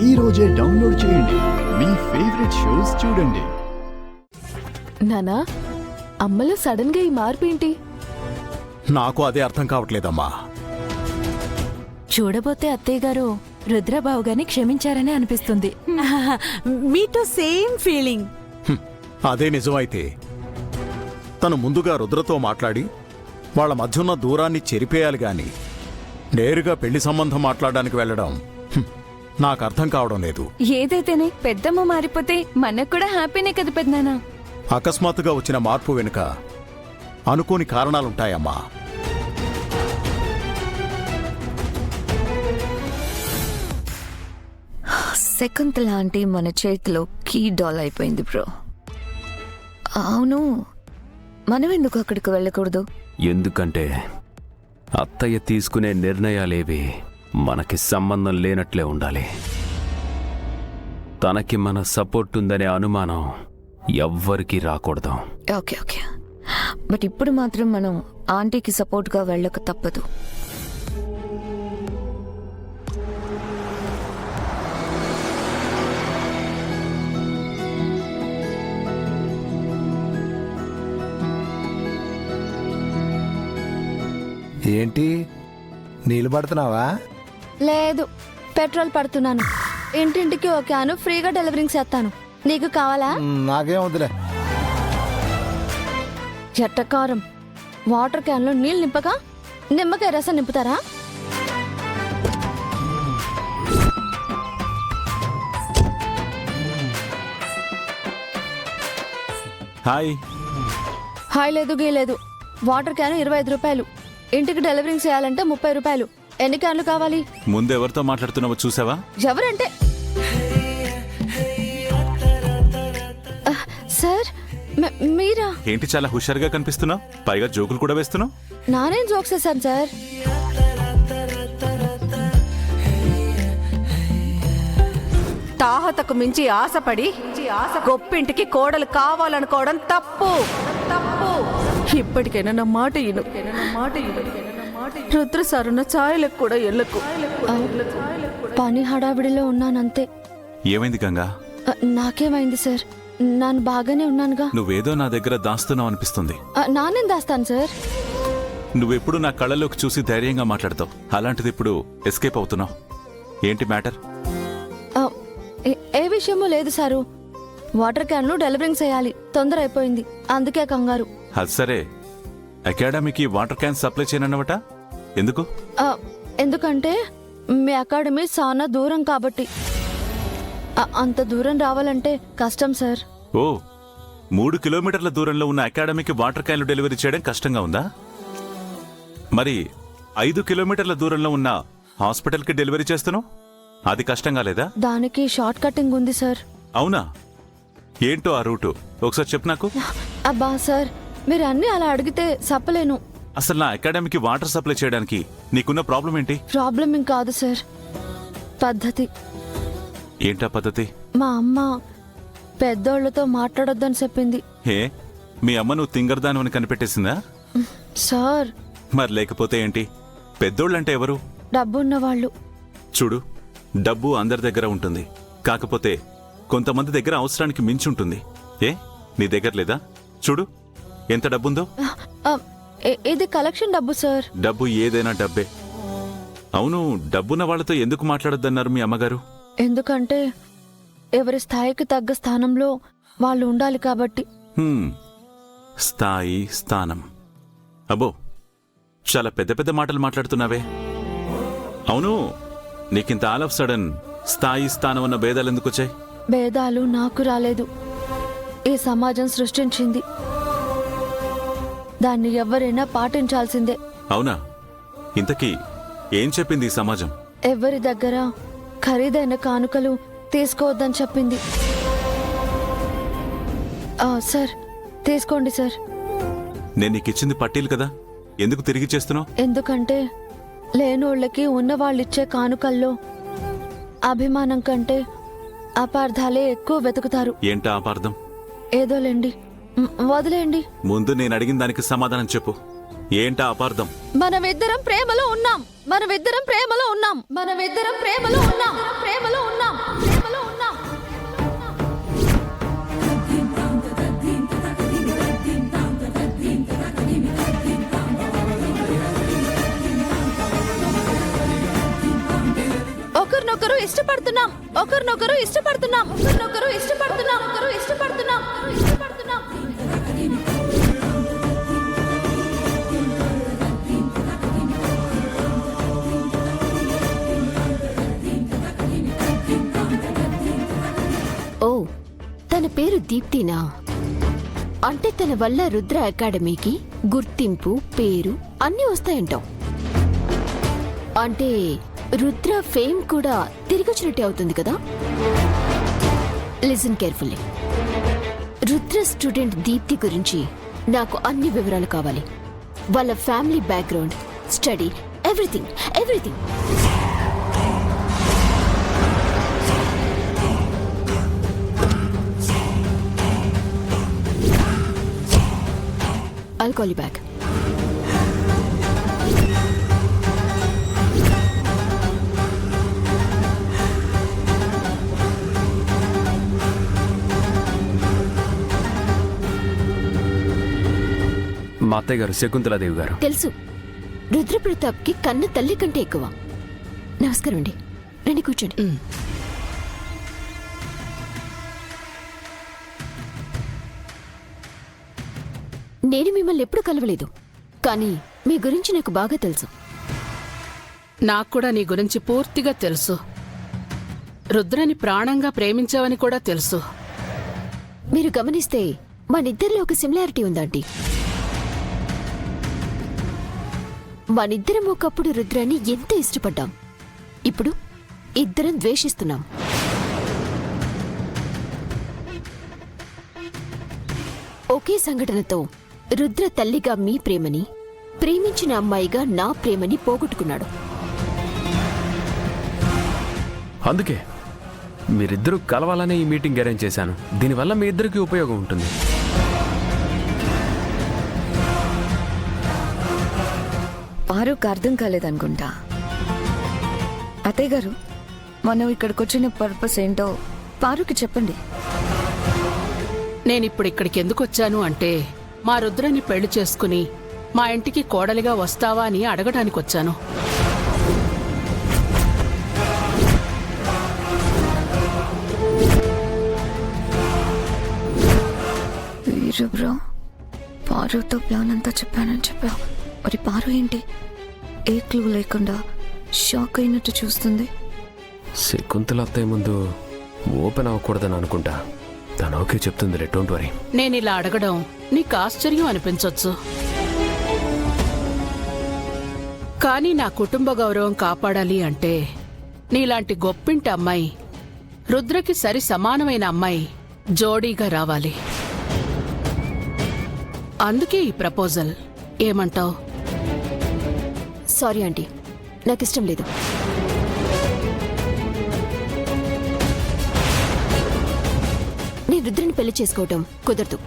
ఈ రోజే డౌన్లోడ్ చేయండి. మీ ఫేవరెట్ షోస్ చూడండి. నానా, అమ్మలో సడన్ గా ఈ మార్పు ఏంటి? నాకు అదే అర్థం కావట్లేదమ్మా. చూడబోతే అత్తయ్య గారు రుద్రబాబు గారిని క్షమించారని అనిపిస్తుంది. మీతో సేమ్ ఫీలింగ్. అదే నిజమైతే తను ముందుగా రుద్రతో మాట్లాడి వాళ్ళ మధ్యున్న దూరాన్ని చెరిపేయాలి గాని నేరుగా పెళ్లి సంబంధం మాట్లాడడానికి వెళ్ళడం నాకు అర్థం కావడం లేదు. ఏదైతేనే పెద్దమ్మ మారిపోతే మనకు కూడా హ్యాపీనే కదా పెద్దనాన్న. అకస్మాత్తుగా వచ్చిన మార్పు వెనుక అనుకోని కారణాలుంటాయమ్మా. శకుంతల ఆంటీ మన చేతిలో కీ డాల్ అయిపోయింది బ్రో. అవును, మనం ఎందుకు అక్కడికి వెళ్ళకూడదు? ఎందుకంటే అత్తయ్య తీసుకునే నిర్ణయాలేవి మనకి సంబంధం లేనట్లే ఉండాలి. తనకి మన సపోర్ట్ ఉందనే అనుమానం ఎవ్వరికీ రాకూడదు. ఓకే ఓకే, బట్ ఇప్పుడు మాత్రం మనం ఆంటీకి సపోర్ట్గా వెళ్ళక తప్పదు. ఏంటి నీళ్ళు పడుతున్నావా? లేదు, పెట్రోల్ పడుతున్నాను. ఇంటింటికి ఒక క్యాను ఫ్రీగా డెలివరింగ్ చేస్తాను. నీకు కావాలా? నాకేం వద్దులే. ఎట్టకారం, వాటర్ క్యాన్లో నీళ్ళు నింపక నిమ్మకాయ రసం నింపుతారా? హాయ్. హాయ్ లేదు గీ లేదు. వాటర్ క్యాన్ 25 రూపాయలు. ఇంటికి డెలివరింగ్ చేయాలంటే 30 రూపాయలు. ఎన్ని క్యాన్లు కావాలి? ముందు ఎవరితో మాట్లాడుతున్నావో చూసావా? ఎవరంటే? సార్, మీరా? ఏంటి చాలా హుషారుగా కనిపిస్తున్నావు, పైగా జోకులు కూడా వేస్తున్నావు. నానేం జోక్స్ వేశాను సార్? తాహతకు మించి ఆశపడి గొప్పింటికి కోడలు కావాలనుకోవడం తప్పు. ఇప్పటికైనా నా మాట ఇను. రుద్ర సారున్న ఛాయలకు కూడా ఎల్లకు. పని హడావిడిలో ఉన్నానంతే. ఏమైంది గంగా? నాకేమైంది సార్? నేను బాగానే ఉన్నానుగా. నువ్వేదో నా దగ్గర దాస్తున్నావు అనిపిస్తుంది. నానేం దాస్తాను సార్? నువ్వెప్పుడు నా కళ్ళలోకి చూసి ధైర్యంగా మాట్లాడతావు, అలాంటిది ఇప్పుడు ఎస్కేప్ అవుతున్నావు. ఏంటి మ్యాటర్? ఏ విషయమూ లేదు సారు. వాటర్ క్యాన్లు డెలివరింగ్ చేయాలి, తొందర అయిపోయింది, అందుకే కంగారు. అది సరే, అకాడమీకి వాటర్ క్యాన్ సప్లై చేయనన్నవట, ఎందుకు? ఎందుకంటే మీ అకాడమీ చాలా దూరం కాబట్టి. అంత దూరం రావాలంటే కష్టం సార్. ఓ, 3 కిలోమీటర్ల దూరంలో ఉన్న అకాడమీకి వాటర్ క్యాన్లు డెలివరీ చేయడం కష్టంగా ఉందా? మరి 5 కిలోమీటర్ల దూరంలో ఉన్న హాస్పిటల్కి డెలివరీ చేస్తున్నావు, అది కష్టంగా లేదా? దానికి షార్ట్ కటింగ్ ఉంది సార్. అవునా? ఏంటో ఆ రూటు ఒకసారి చెప్పు నాకు. అబ్బా సార్, మీరు అన్ని అలా అడిగితే చెప్పలేను. అసలు నా అకాడమీకి వాటర్ సప్లై చేయడానికి నీకున్న ప్రాబ్లం ఏంటి? ప్రాబ్లం ఏం కాదు సార్, పద్ధతి. ఏంటా పద్ధతి? మా అమ్మ పెద్దోళ్లతో మాట్లాడొద్దని చెప్పింది. హే, మీ అమ్మ నువ్వు తింగరదానని కనిపెట్టేసిందా? సార్, మరి లేకపోతే ఏంటి? పెద్దోళ్ళంటే ఎవరు? డబ్బున్న వాళ్ళు. చూడు, డబ్బు అందరి దగ్గర ఉంటుంది, కాకపోతే కొంతమంది దగ్గర అవసరానికి మించి ఉంటుంది. ఏ, నీ దగ్గర లేదా? చూడు ఎంత డబ్బుందో. ఇది కలెక్షన్ డబ్బు సార్. డబ్బు ఏదైనా డబ్బే. అవును, డబ్బున్న వాళ్ళతో ఎందుకు మాట్లాడొద్దన్నారు మీ అమ్మగారు? ఎందుకంటే ఎవరి స్థాయికి తగ్గ స్థానంలో వాళ్ళు ఉండాలి కాబట్టి. స్థాయి, స్థానం. అబ్బో, చాలా పెద్ద పెద్ద మాటలు మాట్లాడుతున్నావే. అవును, నీకింత ఆల్ ఆఫ్ సడన్ స్థాయి, స్థానం అన్న భేదాలు ఎందుకు వచ్చాయి? భేదాలు నాకు రాలేదు, ఈ సమాజం సృష్టించింది. దాన్ని ఎవరైనా పాటించాల్సిందే. అవునా? ఇంతకీ ఏం చెప్పింది ఈ సమాజం? ఎవరి దగ్గర ఖరీదైన కానుకలు తీసుకోవద్దని చెప్పింది. సార్, తీసుకోండి సార్. నేను నీకిచ్చింది పట్టీలు కదా, ఎందుకు తిరిగి చేస్తున్నావు? ఎందుకంటే లేనోళ్ళకి ఉన్నవాళ్ళిచ్చే కానుకల్లో అభిమానం కంటే అపార్థాలే ఎక్కువ వెతుకుతారు. ఏంటా అపార్థం? ఏదోలేండి, వదిలేండి. ముందు నేను అడిగిన దానికి సమాధానం చెప్పు. ఏంటా అపార్థం? మనమిద్దరం ప్రేమలో ఉన్నాం, మనమిద్దరం ప్రేమలో ఉన్నాం, మనమిద్దరం ప్రేమలో ఉన్నాం, ప్రేమలో ఉన్నాం. ఒకరినొకరు ఇష్టపడుతున్నాం ఒకరినొకరు ఇష్టపడుతున్నాం ఒకరినొకరు ఇష్టపడుతున్నాం ఒకరు ఇష్టపడుతున్నాం ఇష్టపడుతున్నాం. ఓ, తన పేరు దీప్తినా? అంటే తన వల్ల రుద్ర అకాడమీకి గుర్తింపు, పేరు అన్నీ వస్తాయంటాం. అంటే రుద్ర ఫేమ్ కూడా తిరిగొచ్చినట్టే అవుతుంది కదా? Listen carefully. Rudra student Deepti గురించి నాకు అన్ని వివరాలు కావాలి. వాళ్ళ family background, study, everything everything. I'll call you back. మా అత్తయ్య గారు శకుంతలాదేవి గారు. తెలుసు, రుద్రప్రతాప్కి కన్న తల్లి కంటే ఎక్కువ. నమస్కారం అండి, రండి కూర్చోండి. నేను మిమ్మల్ని ఎప్పుడు కలవలేదు, కానీ మీ గురించి నాకు బాగా తెలుసు. నాకు కూడా నీ గురించి పూర్తిగా తెలుసు. రుద్రని ప్రాణంగా ప్రేమించావని కూడా తెలుసు. మీరు గమనిస్తే మనిద్దరిలో ఒక సిమిలారిటీ ఉందండి. మనిద్దరం ఒకప్పుడు రుద్రాన్ని ఎంత ఇష్టపడ్డాం, ఇప్పుడు ఇద్దరం ద్వేషిస్తున్నాం. ఒకే సంఘటనతో రుద్ర తల్లిగా మీ ప్రేమని, ప్రేమించిన అమ్మాయిగా నా ప్రేమని పోగొట్టుకున్నాడు. అందుకే మీరిద్దరూ కలవాలనే ఈ మీటింగ్ అరేంజ్ చేశాను. దీనివల్ల మీ ఇద్దరికి ఉపయోగం ఉంటుంది. పారుకు అర్థం కాలేదనుకుంటా. అత్తయ్య గారు, మనం ఇక్కడికి వచ్చిన పర్పస్ ఏంటో పారుకి చెప్పండి. నేనిప్పుడు ఇక్కడికి ఎందుకు వచ్చాను అంటే, మా రుద్రని పెళ్లి చేసుకుని మా ఇంటికి కోడలిగా వస్తావా అని అడగడానికి వచ్చాను. వీరు బ్రో, పారుతో ప్లాన్ అంతా చెప్పానని చెప్పావు. మరి పారు ఏంటి ఏ క్లూ లేకుండా షాక్ అయినట్టు చూస్తుంది? శకుంతల అత్తయ్య ముందు ఓపెన్ అవ్వకూడదని అనుకుంటా. తను ఓకే చెప్తుంది. Don't worry. నేనిలా అడగడం నీకు ఆశ్చర్యం అనిపించొచ్చు, కానీ నా కుటుంబ గౌరవం కాపాడాలి అంటే నీలాంటి గొప్పింటి అమ్మాయి, రుద్రకి సరి సమానమైన అమ్మాయి జోడీగా రావాలి. అందుకే ఈ ప్రపోజల్. ఏమంటావ్? సారీ ఆంటీ, నాకిష్టం లేదు. నేను రుద్రని పెళ్లి చేసుకోవటం కుదరదు.